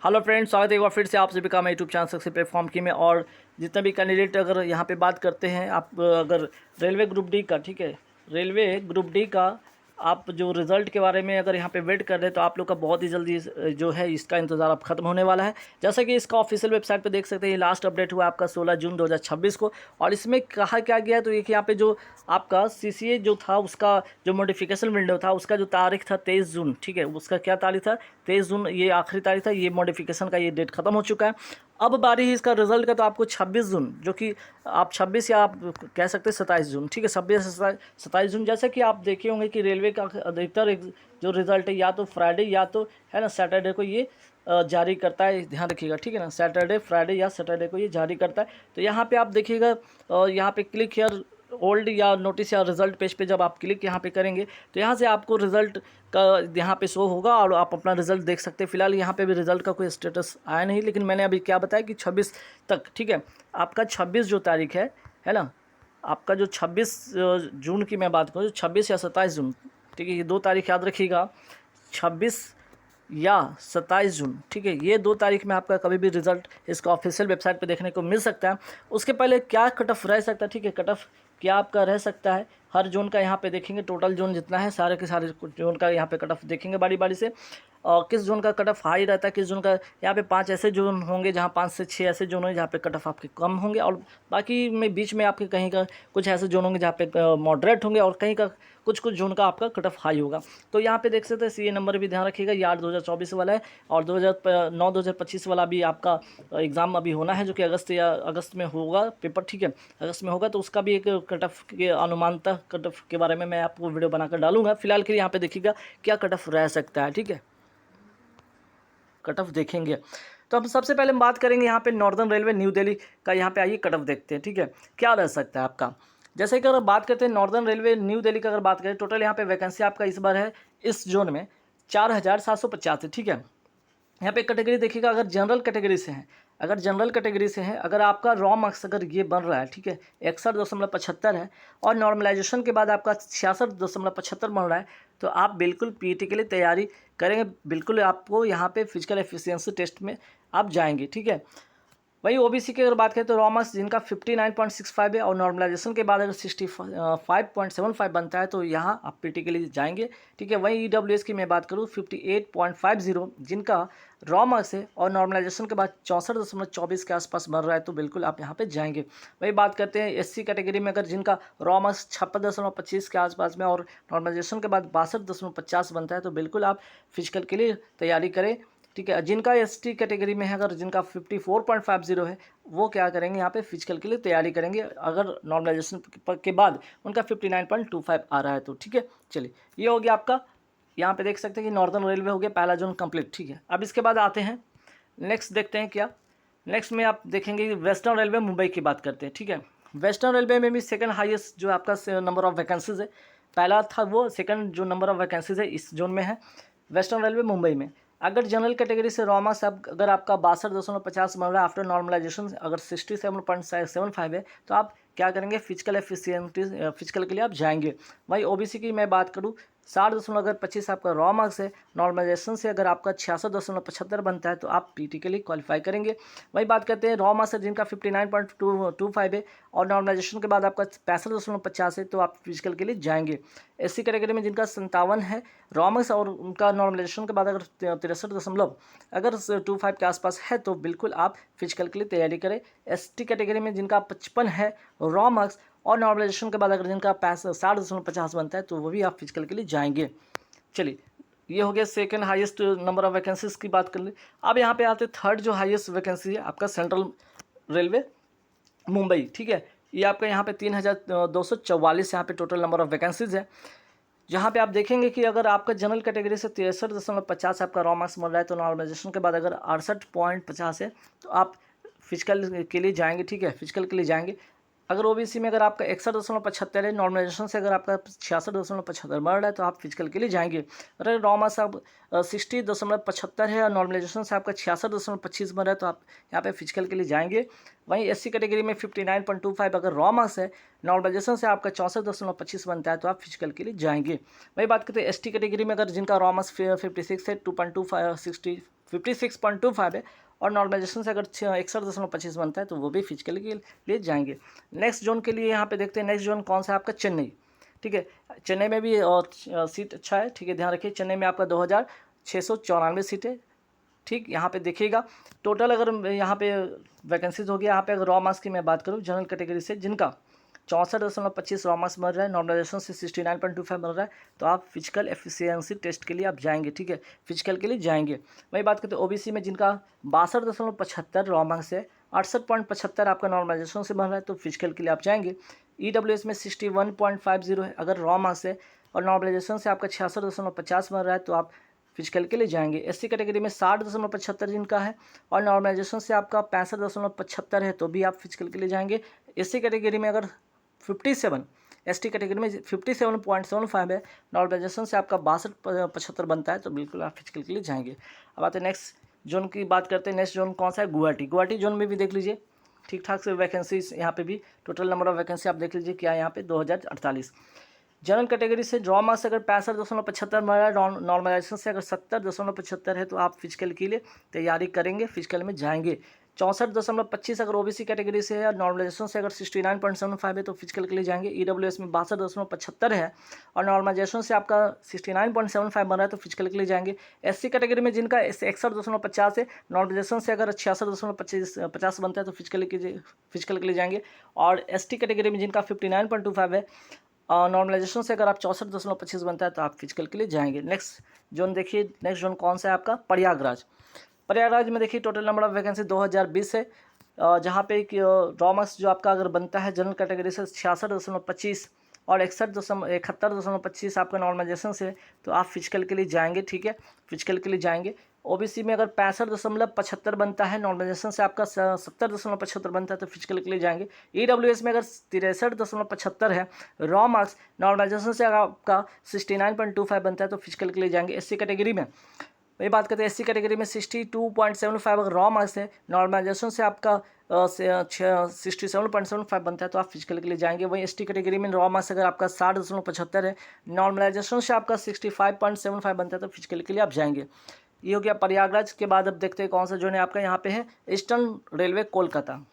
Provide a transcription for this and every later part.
Hello friends, स्वागत है एक बार फिर से आप सभी का मैं यूट्यूब चैनल सक्सेस प्लेटफॉर्म की में। और जितने भी कैंडिडेट अगर यहाँ पे बात करते हैं, आप अगर रेलवे ग्रुप डी का, ठीक है, रेलवे ग्रुप डी का आप जो रिज़ल्ट के बारे में अगर यहाँ पे वेट कर रहे हैं तो आप लोग का बहुत ही जल्दी जो है इसका इंतज़ार अब खत्म होने वाला है। जैसा कि इसका ऑफिशियल वेबसाइट पे देख सकते हैं, लास्ट अपडेट हुआ आपका 16 जून 2026 को। और इसमें कहा क्या गया, तो एक यहाँ पे जो आपका सीसीए जो था उसका जो मॉडिफिकेशन विंडो था उसका जो तारीख था 23 जून, ठीक है, उसका क्या तारीख था 23 जून, ये आखिरी तारीख था। ये मॉडिफिकेशन का ये डेट खत्म हो चुका है। अब बारी है इसका रिजल्ट का, तो आपको 26 जून, जो कि आप 26 या आप कह सकते हैं 27 जून, ठीक है, 26 27 जून। जैसे कि आप देखे होंगे कि रेलवे का अधिकतर जो रिज़ल्ट है या तो फ्राइडे या तो है ना सैटरडे को ये जारी करता है। ध्यान रखिएगा, ठीक है ना, सैटरडे, फ्राइडे या सैटरडे को ये जारी करता है। तो यहाँ पे आप देखिएगा, यहाँ पे क्लिक हियर ओल्ड या नोटिस या रिज़ल्ट पेज पे जब आप क्लिक यहाँ पे करेंगे तो यहाँ से आपको रिज़ल्ट का यहाँ पे शो होगा और आप अपना रिज़ल्ट देख सकते हैं। फिलहाल यहाँ पे भी रिज़ल्ट का कोई स्टेटस आया नहीं, लेकिन मैंने अभी क्या बताया कि 26 तक, ठीक है, आपका 26 जो तारीख है ना, आपका जो 26 जून की मैं बात करूँ, 26 या 27 जून, ठीक है, ये 2 तारीख याद रखिएगा, 26 या 27 जून, ठीक है, ये 2 तारीख में आपका कभी भी रिज़ल्ट इसका ऑफिशियल वेबसाइट पे देखने को मिल सकता है। उसके पहले क्या कट ऑफ रह सकता है, ठीक है, कट ऑफ क्या आपका रह सकता है हर जोन का, यहाँ पे देखेंगे टोटल जोन जितना है सारे के सारे जोन का यहाँ पे कट ऑफ देखेंगे बारी बारी से। और किस जोन का कट ऑफ हाई रहता है, किस जोन का, यहाँ पे 5 ऐसे जोन होंगे जहाँ 5 से 6 ऐसे जोन होंगे जहाँ पे कट ऑफ आपके कम होंगे, और बाकी में बीच में आपके कहीं का कुछ ऐसे जोन होंगे जहाँ पे मॉडरेट होंगे, और कहीं का कुछ जोन का आपका कट ऑफ हाई होगा। तो यहाँ पे देख सकते हैं सीए नंबर भी ध्यान रखिएगा, यार 2024 वाला है, और 2025 वाला भी आपका एग्ज़ाम अभी होना है, जो कि अगस्त में होगा पेपर, ठीक है, अगस्त में होगा। तो उसका भी एक कट ऑफ के अनुमानतः कट ऑफ के बारे में मैं आपको वीडियो बनाकर डालूंगा। फिलहाल के लिए यहाँ पे देखिएगा क्या कट ऑफ रह सकता है, ठीक है, कट ऑफ देखेंगे। तो हम सबसे पहले हम बात करेंगे यहाँ पे नॉर्दर्न रेलवे न्यू दिल्ली का। यहाँ पे आइए कट ऑफ देखते हैं, ठीक है, क्या रह सकता है आपका। जैसे कि अगर बात करते हैं नॉर्दर्न रेलवे न्यू दिल्ली का, अगर बात करें टोटल यहाँ पे वैकेंसी आपका इस बार है इस जोन में 4750 है, ठीक है। यहाँ पे कैटेगरी देखिएगा, अगर जनरल कैटेगरी से हैं, अगर जनरल कैटेगरी से हैं, अगर आपका रॉ मार्क्स अगर ये बन रहा है, ठीक है, 61.75 है, और नॉर्मलाइजेशन के बाद आपका 66.75 बन रहा है, तो आप बिल्कुल पीटी के लिए तैयारी करेंगे। बिल्कुल आपको यहाँ पे फिजिकल एफिशिएंसी टेस्ट में आप जाएंगे, ठीक है। वही ओबीसी की अगर बात करें तो रॉ मार्क्स जिनका 59.65 है और नॉर्मलाइजेशन के बाद अगर 65.75 बनता है तो यहाँ आप पीटी के लिए जाएंगे, ठीक है। वही ईडब्ल्यूएस की मैं बात करूँ 58.50 जिनका रॉ मार्क्स है और नॉर्मलाइजेशन के बाद 64.24 के आसपास बन रहा है, तो बिल्कुल आप यहाँ पे जाएंगे। वही बात करते हैं एससी कैटेगरी में, अगर जिनका रॉ मार्क्स 56.25 के आसपास में और नॉर्मलाइजेशन के बाद 62.50 बनता है, तो बिल्कुल आप फिजिकल के लिए तैयारी करें, ठीक है। जिनका एसटी कैटेगरी में है, अगर जिनका 54.50 है, वो क्या करेंगे यहाँ पे फिजिकल के लिए तैयारी करेंगे, अगर नॉर्मलाइजेशन के बाद उनका 59.25 आ रहा है तो, ठीक है। चलिए, ये हो गया आपका, यहाँ पे देख सकते हैं कि नॉर्दर्न रेलवे हो गया पहला जोन कंप्लीट, ठीक है। अब इसके बाद आते हैं नेक्स्ट, देखते हैं क्या नेक्स्ट में आप देखेंगे वेस्टर्न रेलवे मुंबई की बात करते हैं, ठीक है। वेस्टर्न रेलवे में भी सेकंड हाईएस्ट जो आपका नंबर ऑफ वैकेंसीज है, पहला था वो, सेकंड जो नंबर ऑफ वैकेंसीज है इस जोन में है वेस्टर्न रेलवे मुंबई में। अगर जनरल कैटेगरी से रॉ मार्क्स अगर आपका 62.50 बन रहा है आफ्टर नॉर्मलाइजेशन, अगर 67.75 है, तो आप क्या करेंगे, फिजिकल एफिशिएंसी फिजिकल के लिए आप जाएंगे। वही ओबीसी की मैं बात करूँ 60.25 आपका रॉ मार्क्स है, नॉर्मलाइजेशन से अगर आपका 66.75 बनता है तो आप पीटी के लिए क्वालिफाई करेंगे। वही बात करते हैं रॉ मार्क्स है जिनका 59.25 है और नॉर्मलाइजेशन के बाद आपका 65.50 है, तो आप फिजिकल के लिए जाएंगे। एससी कैटेगरी में जिनका 57 है रॉ मार्क्स और उनका नॉर्मलाइजेशन के बाद अगर 63.25 के आसपास है, तो बिल्कुल आप फिजिकल के लिए तैयारी करें। एसटी कैटेगरी में जिनका 55 है रॉ मार्क्स और नॉर्मलाइजेशन के बाद अगर जिनका 60.50 बनता है, तो वो भी आप फिजिकल के लिए जाएंगे। चलिए, ये हो गया second highest number of vacancies की बात कर ले। अब यहाँ पे आते थर्ड जो हाईएस्ट वैकेंसी है आपका सेंट्रल रेलवे मुंबई, ठीक है। ये आपका यहाँ पे 3244 यहाँ पे टोटल नंबर ऑफ वैकेंसीज है, जहाँ पे आप देखेंगे कि अगर आपका जनरल कैटेगरी से 63.50 आपका रॉ मार्क्स मिल रहा है, तो नॉर्मलाइजेशन के बाद अगर 68.50 है, तो आप फिजिकल के लिए जाएंगे, ठीक है, फिजिकल के लिए जाएंगे। अगर ओबीसी में अगर आपका 61.75 है, नॉर्मलाइजेशन से अगर आपका 66.75 बढ़ रहा है, तो आप फिजिकल के लिए जाएंगे। अगर रॉ मार्क्स आप 60.75 है और नॉर्मलाइजेशन से आपका 66.25 बन रहा है, तो आप यहाँ पे फिजिकल के लिए जाएंगे। वहीं एससी कैटेगरी में 59.25 अगर रॉ मार्क्स है, नॉर्मलाइजेशन से आपका 64.25 बनता है, तो आप फिजिकल के लिए जाएंगे। वही बात करते हैं एसटी कैटेगरी में, अगर जिनका रॉ मार्क्स 56 है, 2.25 56.25 है, और नॉर्मलाइजेशन से अगर 61.25 बनता है तो वो भी फिजिकल के लिए जाएंगे। नेक्स्ट जोन के लिए यहाँ पे देखते हैं, नेक्स्ट जोन कौन सा है आपका चेन्नई, ठीक है। चेन्नई में भी सीट अच्छा है, ठीक है, ध्यान रखिए। चेन्नई में आपका 2694 सीटें, ठीक। यहाँ पे देखिएगा टोटल अगर यहाँ पे वैकेंसीज होगी, यहाँ पे अगर रॉ मार्क्स की मैं बात करूँ जनरल कैटेगरी से, जिनका 64.25 रॉ मार्क्स मिल रहा है, नॉर्मलाइजेशन से 69.25 मिल रहा है, तो आप फिजिकल एफिशिएंसी टेस्ट के लिए आप जाएंगे, ठीक है, फिजिकल के लिए जाएंगे। वही बात करते हैं ओबीसी में, जिनका 62.75 रॉ मार्क्स है, 68.75 आपका नॉर्मलाइजेशन से मिल रहा है, तो फिजिकल के लिए आप जाएंगे। ईडब्ल्यूएस में 61.50 है अगर रॉ मार्क्स है, और नॉर्मलाइजेशन से आपका 66.50 मिल रहा है, तो आप फिजिकल के लिए जाएंगे। एससी कैटेगरी में 60.75 जिनका है, और नॉर्मलाइजेशन से आपका 65.75 है, तो भी आप फिजिकल के लिए जाएंगे। एससी कैटेगरी में अगर 57, एसटी कैटेगरी में 57.75 है, नॉर्मलाइजेशन से आपका 62.75 बनता है, तो बिल्कुल आप फिजिकल के लिए जाएंगे। अब आते हैं नेक्स्ट जोन की बात करते हैं। नेक्स्ट जोन कौन सा है? गुवाहाटी। गुवाहाटी जोन में भी देख लीजिए ठीक ठाक से वैकेंसी, यहाँ पे भी टोटल नंबर ऑफ वैकेंसी आप देख लीजिए क्या है यहाँ पे 2048। जनरल कैटेगरी से ड्रॉ मार्क्स अगर 65.75 मिल रहा है, नॉर्मलाइजेशन से अगर 70.75 है, तो आप फिजिकल के लिए तैयारी करेंगे, फिजिकल में जाएंगे। 64.25 अगर ओबीसी कैटेगरी से है, और नॉर्मलाइजेशन से अगर 69.75 है, तो फिजिकल के लिए जाएंगे। ईडब्ल्यूएस में 62.75 है, और नॉर्मलाइजेशन से आपका 69.75 बन रहा है, तो फिजिकल के लिए जाएंगे। एससी कैटेगरी में जिनका 61.50 है, नॉर्मलाइजेशन से अगर 66.50 बनता है, तो फिजिकल के लिए जाएंगे। और एसटी कैटेगरी में जिनका 59.25 है, नॉर्मलाइजेशन से अगर आप 64.25 बनता है, तो आप फिजिकल के लिए जाएंगे। नेक्स्ट जोन देखिए, नेक्स्ट जोन कौन सा है आपका? प्रयागराज। प्रयागराज में देखिए टोटल नंबर ऑफ वैकेंसी 2020 है, जहाँ पे रॉ मार्क्स जो आपका अगर बनता है जनरल कैटेगरी से 66.25 और 71.25 आपका नॉर्मलाइजेशन से, तो आप फिजिकल के लिए जाएंगे, ठीक है, फिजिकल के लिए जाएंगे। ओबीसी में अगर 65.75 बनता है, नॉर्मलाइजेशन से आपका 70.75 बनता है, तो फिजिकल के लिए जाएंगे। ईडब्ल्यूएस में अगर 63.75 है रॉ मार्क्स, नॉर्मलाइजेशन से अगर आपका 69.25 बनता है, तो फिजिकल के लिए जाएंगे। एससी कैटेगरी में वही बात करते हैं, एससी कैटेगरी में 62.75 अगर रॉ मार्क्स है, नॉर्मलाइजेशन से आपका 67.75 बनता है, तो आप फिजिकल के लिए जाएंगे। वहीं एसटी कैटेगरी में रॉ मार्क्स अगर आपका 60.75 है, नॉर्मलाइजेशन से आपका 65.75 बनता है, तो फिजिकल के लिए आप जाएंगे। ये हो गया प्रयागराज के बाद। अब देखते हैं कौन सा जो है आपका यहाँ पे है ईस्टर्न रेलवे कोलकाता।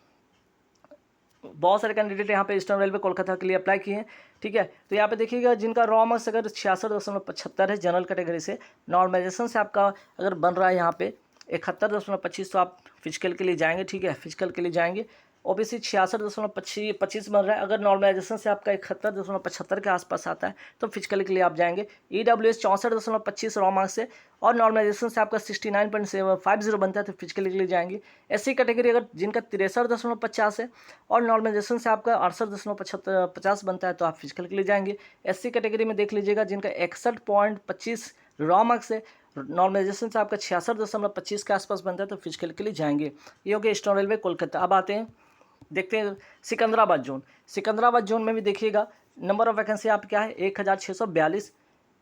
बहुत सारे कैंडिडेट यहाँ पे ईस्टर्न रेलवे कोलकाता के लिए अप्लाई किए हैं, ठीक है। तो यहाँ पे देखिएगा जिनका रॉ मार्क्स अगर 66.75 है जनरल कैटेगरी से, नॉर्मलाइजेशन से आपका अगर बन रहा है यहाँ पे 71.25, तो आप फिजिकल के लिए जाएंगे, ठीक है, फिजिकल के लिए जाएंगे। ओबीसी 66.25 बन रहा है, अगर नॉर्मलाइजेशन से आपका 71.75 के आसपास आता है, तो फिजिकल के लिए आप जाएंगे। ईडब्ल्यूएस 64.25 रॉ मार्क्स से, और नॉर्मलाइजेशन से आपका 69.50 बनता है, तो फिजिकल के लिए जाएंगे। एससी कैटेगरी अगर जिनका 63.50 है, और नॉर्मलाइजेशन से आपका 68.50 बनता है, तो आप फिजिकल के लिए जाएंगे। एससी कैटेगरी में देख लीजिएगा जिनका 61.25 रॉ मार्क्स है, नॉर्मलाइजेशन से आपका 66.25 के आसपास बनता है, तो फिजिकल के लिए जाएंगे। ये हो गया ईस्टर्न रेलवे कोलकाता। अब आते हैं देखते हैं सिकंदराबाद जोन। सिकंदराबाद जोन में भी देखिएगा नंबर ऑफ वैकेंसी आप क्या है 1642,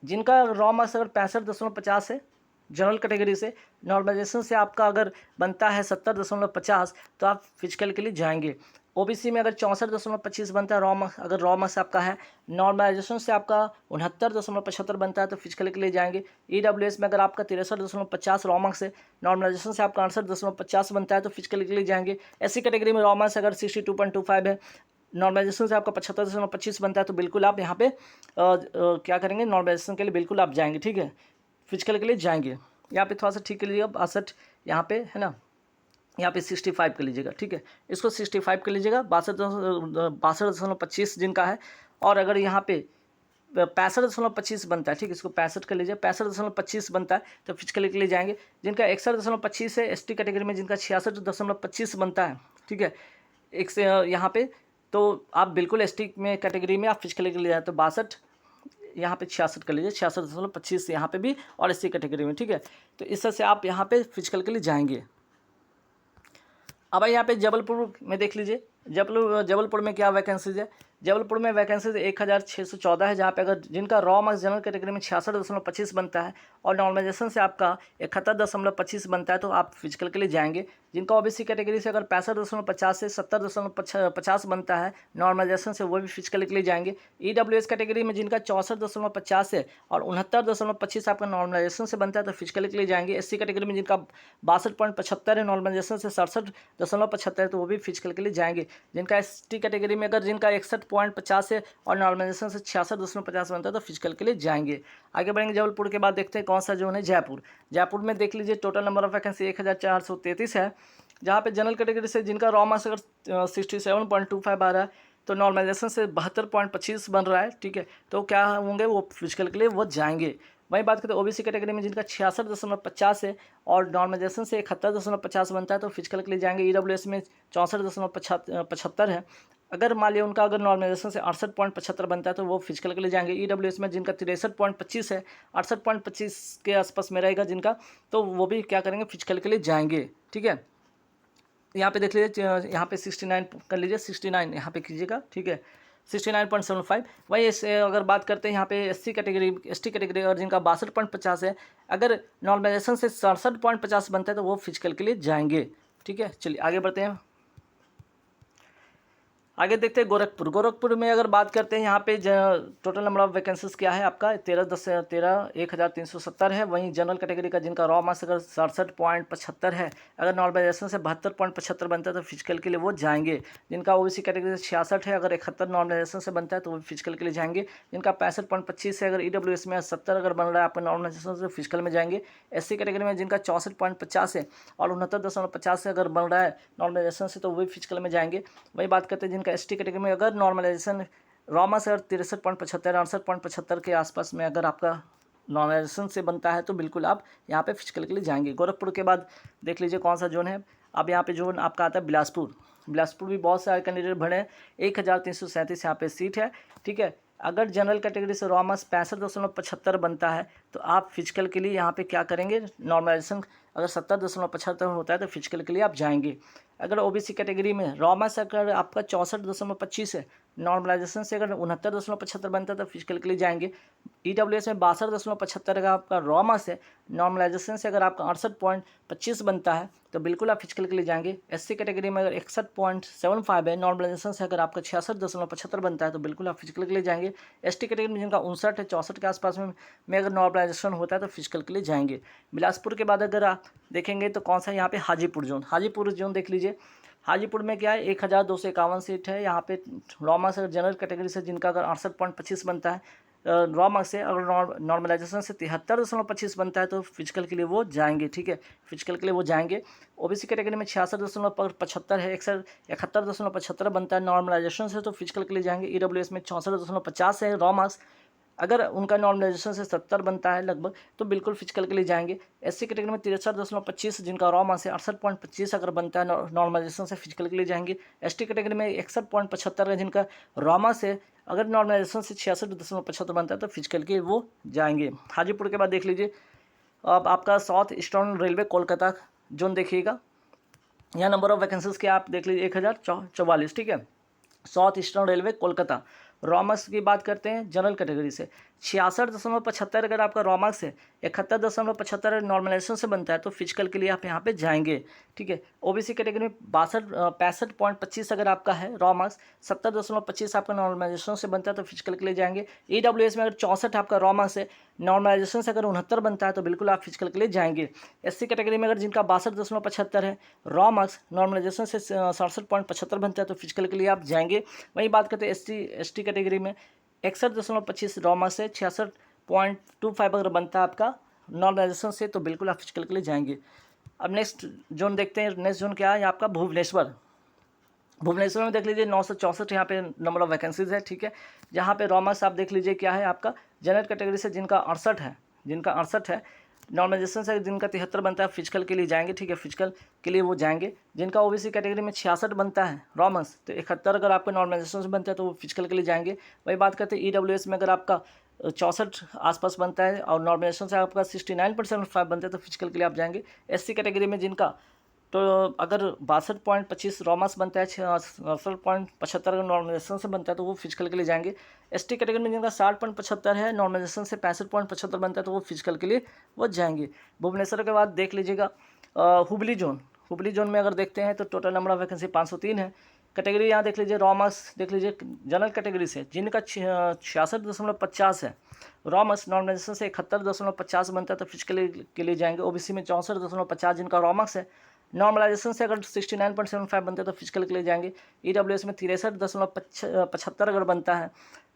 जिनका रॉ मार्क्स अगर 65.50 है जनरल कैटेगरी से, नॉर्मलाइजेशन से आपका अगर बनता है 70.50, तो आप फिजिकल के लिए जाएंगे। ओबीसी में अगर 64.25 बनता है रॉ मार्क्स, अगर रॉ मार्क्स आपका है, नॉर्मलाइजेशन से आपका 69.75 बनता है, तो फिजिकल के लिए जाएंगे। ईडब्ल्यूएस में अगर आपका 63.50 रॉ मार्क्स है, नॉर्मलाइजेशन से आपका 68.50 बनता है, तो फिजिकल के लिए जाएंगे। एससी कैटेगरी में रॉ मार्क्स अगर 62.25 है, नॉर्मलाइजेशन से आपका 75.25 बनता है, तो बिल्कुल आप यहाँ पे क्या करेंगे, नॉर्मलाइजेशन के लिए बिल्कुल आप जाएंगे, ठीक है, फिजिकल के लिए जाएंगे। यहाँ पे थोड़ा सा ठीक कर लीजिएगा, 62 यहाँ पे है ना, यहाँ पे 65 कर लीजिएगा, ठीक है, इसको 65 कर लीजिएगा। 62.25 जिनका है, और अगर यहाँ पे 65.25 बनता है, ठीक है, इसको 65 कर लीजिए, 65.25 बनता है, तो फिजिकल के लिए जाएंगे। जिनका 61.25 है एसटी कैटेगरी में, जिनका 66.25 बनता है, ठीक है, एक से यहाँ पे, तो आप बिल्कुल एसटी में कैटेगरी में आप फिजिकल के लिए जाए, तो 62 यहाँ पे 66 कर लीजिए, 66.25 यहाँ पे भी, और एससी कैटेगरी में, ठीक है। तो इस तरह से आप यहाँ पे फिजिकल के लिए जाएंगे। अब यहाँ पे जबलपुर में देख लीजिए, जबलपुर में क्या वैकेंसीज है। जबलपुर में वैकेंसीज 1614 है, जहाँ पे अगर जिनका रॉ मार्क्स जनरल कैटेगरी में 66.25 बनता है और नॉर्मलाइजेशन से आपका 71.25 बनता है तो आप फिजिकल के लिए जाएंगे। जिनका ओबीसी कैटेगरी से अगर 65.50 से 70.50 बनता है नॉर्मलाइजेशन से, वो भी फिजिकल के लिए जाएंगे। ईडब्ल्यूएस कैटेगरी में जिनका 64.50 है और 69.25 आपका नॉर्मलाइजेशन से बनता है तो फिजिकल के लिए जाएंगे। एससी कैटेगरी में जिनका 62.75 है, नॉर्मलाइजेशन से 67.75 है तो वो भी फिजिकल के लिए जाएंगे। जिनका एसटी कैटेगरी में अगर जिनका 61.50 है और नॉर्मलाइजेशन से 66.50 बनता है तो फिजिकल के लिए जाएंगे। आगे बढ़ेंगे जबलपुर के बाद देखते हैं कौन सा जोन है जयपुर। जयपुर में देख लीजिए टोटल नंबर ऑफ वैकेंसी 1433 है, जहाँ पे जनरल कैटेगरी से जिनका रॉ मार्क्स अगर 67.25 आ रहा है तो नॉर्मलाइजेशन से 72.25 बन रहा है, ठीक है, तो क्या होंगे वो फिजिकल के लिए वो जाएंगे। वही बात करते हैं ओबीसी कैटेगरी में जिनका 66.50 है और नॉर्मलाइजेशन से 71.50 बनता है तो फिजिकल के लिए जाएंगे। ईडब्ल्यूएस में 64.75 है, अगर मान लिया उनका अगर नॉर्मलाइजेशन से 68.75 बनता है तो वो फिजिकल के लिए जाएंगे। ईडब्ल्यूएस में जिनका 63.25 है, 68.25 के आसपास में रहेगा जिनका, तो वो भी क्या करेंगे फिजिकल के लिए जाएंगे, ठीक है। यहाँ पे देख लीजिए, यहाँ पे 69 कर लीजिए, 69 यहाँ पे कीजिएगा, ठीक है, 69.75। वही ऐसे अगर बात करते हैं यहाँ पे एसटी कैटेगरी और जिनका 62.50 है, अगर नॉर्मलाइजेशन से 67.50 बनता है तो वो फिजिकल के लिए जाएंगे, ठीक है। चलिए आगे बढ़ते हैं। आगे देखते हैं गोरखपुर में अगर बात करते हैं यहाँ पे टोटल नंबर ऑफ वैकेंसीज क्या है आपका 13,13,13,13,1,370 है। वहीं जनरल कैटेगरी का जिनका रॉ मार्क्स अगर 67.75 है, अगर नॉर्मलाइजेशन से 72.75 बनता है तो फिजिकल के लिए वो जाएंगे। जिनका ओबीसी कैटेगरी से 66 है, अगर 71 नॉर्मलाइजेशन से बनता है तो वो फिजिकल के लिए जाएंगे। जिनका 65.25 है, अगर ईडब्ल्यूएस में 70 अगर बन रहा है आपका नॉर्मलाइजेशन से फिजिकल में जाएंगे। एससी कैटेगरी में जिनका 64.50 है और 69.50 से अगर बन रहा है नॉर्मलाइजेशन से तो वो फिजिकल में जाएंगे। वही बात करते हैं जिनका एसटी कैटेगरी में अगर नॉर्मलाइजेशन रॉ मार्क्स अगर 63.75 68.75 के आसपास में अगर आपका नॉर्मलाइजेशन से बनता है तो बिल्कुल आप यहाँ पे फिजिकल के लिए जाएंगे। गोरखपुर के बाद देख लीजिए कौन सा जोन है। अब यहाँ पे जोन आपका आता है बिलासपुर भी बहुत सारे कैंडिडेट भरे हैं, 1337 यहाँ पे सीट है, ठीक है। अगर जनरल कैटेगरी से रॉ मार्क्स 65.75 बनता है तो आप फिजिकल के लिए यहाँ पे क्या करेंगे, नॉर्मलाइजेशन अगर 70.75 होता है तो फिजिकल के लिए आप जाएंगे। अगर ओबीसी कैटेगरी में रॉ मार्क्स अगर आपका 64.25 है, नॉर्मलाइजेशन से अगर 69.75 बनता है तो फिजिकल के लिए जाएंगे। ईडब्ल्यूएस में 62.75 का आपका रॉ मार्क्स है, नॉर्मलाइजेशन से अगर आपका 68.25 बनता है तो बिल्कुल आप फिजिकल के लिए जाएंगे। एससी कैटेगरी में अगर 61.75 है, नॉर्मलाइजेशन से अगर आपका 66.75 बनता है तो बिल्कुल आप फिजिकल के लिए जाएंगे। एसटी कैटेगरी में जिनका 59 है, 64 के आसपास में अगर नॉर्मलाइजेशन होता है तो फिजिकल के लिए जाएंगे। बिलासपुर के बाद अगर आप देखेंगे तो कौन सा यहाँ पे हाजीपुर जोन देख लीजिए। हाजीपुर में क्या है 1251 सीट है। यहाँ पे रॉ मार्क्स अगर जनरल कैटेगरी से जिनका अगर 68.25 बनता है रॉ मार्क्स से, अगर नॉर्मलाइजेशन से 73.25 बनता है तो फिजिकल के लिए वो जाएंगे, ठीक है, फिजिकल के लिए वो जाएंगे। ओबीसी कैटेगरी में 66.75 है, 71.75 बनता है नॉर्मलाइजेशन से तो फिजिकल के लिए जाएंगे। ईडब्ल्यूएस में 64.50 है रॉ मार्क्स, अगर उनका नॉर्मलाइजेशन से 70 बनता है लगभग तो बिल्कुल फिजिकल के लिए जाएंगे। एससी कैटेगरी में 63.25 जिनका रॉ मार्क्स है, 68.25 अगर बनता है नॉर्मलाइजेशन से फिजिकल के लिए जाएंगे। एसटी कैटेगरी में 61.75 है जिनका रॉ मार्क्स है, अगर नॉर्मलाइजेशन से 66.75 बनता है तो फिजिकल के वो जाएंगे। हाजीपुर के बाद देख लीजिए अब आपका south eastern railway Kolkata zone देखिएगा। यहाँ नंबर ऑफ वैकेंसीज के आप देख लीजिए 1044, ठीक है। South eastern railway Kolkata raw marks की बात करते हैं जनरल कैटेगरी से 66.75 अगर आपका रॉ मार्क्स है, 71.75 नॉर्मलाइजेशन से बनता है तो फिजिकल के लिए आप यहाँ पे जाएंगे, ठीक है। ओबीसी कैटेगरी में 65.25 अगर आपका है रॉ मार्क्स, 70.25 आपका नॉर्मलाइजेशन से बनता है तो फिजिकल के लिए जाएंगे। ईडब्ल्यूएस में अगर 64 आपका रॉ मार्क्स है, नॉर्मलाइजेशन से अगर 69 बनता है तो बिल्कुल आप फिजिकल के लिए जाएंगे। एससी कैटेगरी में अगर जिनका 62.75 है रॉ मार्क्स, नॉर्मलाइजेशन से 67.75 बनता है तो फिजिकल के लिए आप जाएंगे। वही बात करते हैं एसटी कैटेगरी में 61.25 रॉ मार्क्स से 66.25 अगर बनता है आपका नॉर्मलाइजेशन से तो बिल्कुल आप फिजिकल के लिए जाएंगे। अब नेक्स्ट जोन देखते हैं। नेक्स्ट जोन क्या है आपका भुवनेश्वर में देख लीजिए 964 यहाँ पे नंबर ऑफ वैकेंसीज है, ठीक है। जहाँ पे रॉ मार्क्स आप देख लीजिए क्या है आपका जनरल कैटेगरी से जिनका 68 है, नॉर्मलाइजेशन से जिनका 73 बनता है फिजिकल के लिए जाएंगे, ठीक है, फिजिकल के लिए वो जाएंगे। जिनका ओबीसी कैटेगरी में 66 बनता है रॉ मार्क्स तो 71 अगर आपका नॉर्मलाइजेशन से बनता है तो वो फिजिकल के लिए जाएंगे। वही बात करते हैं ईडब्ल्यूएस में अगर आपका 64 आसपास बनता है और नॉर्मलाइजेशन से आपका 69.75 बनता है तो फिजिकल के लिए आप जाएंगे। एससी कैटेगरी में जिनका तो अगर 62.25 रॉमर्स बनता है, 68.75 अगर नॉर्मलाइजेशन से बनता है तो वो फिजिकल के लिए जाएंगे। एसटी कैटेगरी में जिनका 60.75 है, नॉर्मलाइजेशन से 65.75 बनता है तो वो फिजिकल के लिए वो जाएंगे। भुवनेश्वर के बाद देख लीजिएगा हुबली जोन। हुबली जोन में अगर देखते हैं तो टोटल नंबर ऑफ वैकेंसी 503 है। कैटेगरी यहाँ देख लीजिए, रॉमर्स देख लीजिए जनरल कैटेगरी से जिनका 66.50 है, रॉमर्स नॉर्मलाइजेशन से 71.50 बनता है तो फिजिकल के लिए जाएंगे। ओबीसी में 64.50 जिनका रॉमर्स है, नॉर्मलाइजेशन से अगर 69.75 बनते हैं तो फिजिकल के लिए जाएंगे। ईडब्ल्यूएस में 63.75 अगर बनता है,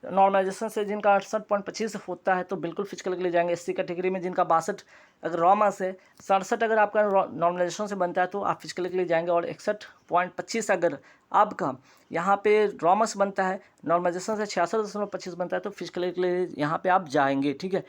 नॉर्मलाइजेशन से जिनका 68.25 होता है तो बिल्कुल फिजिकल के लिए जाएंगे। एससी कैटेगरी में जिनका 62 अगर रॉमर्स है, 67 अगर आपका नॉर्मलाइजेशन से बनता है तो आप फिजिकल के लिए जाएंगे। और 61.25 अगर आपका यहाँ पे रॉमर्स बनता है, नॉर्मलाइजेशन से 66.25 बनता है तो फिजिकल के लिए यहाँ पे आप जाएंगे। ठीक है।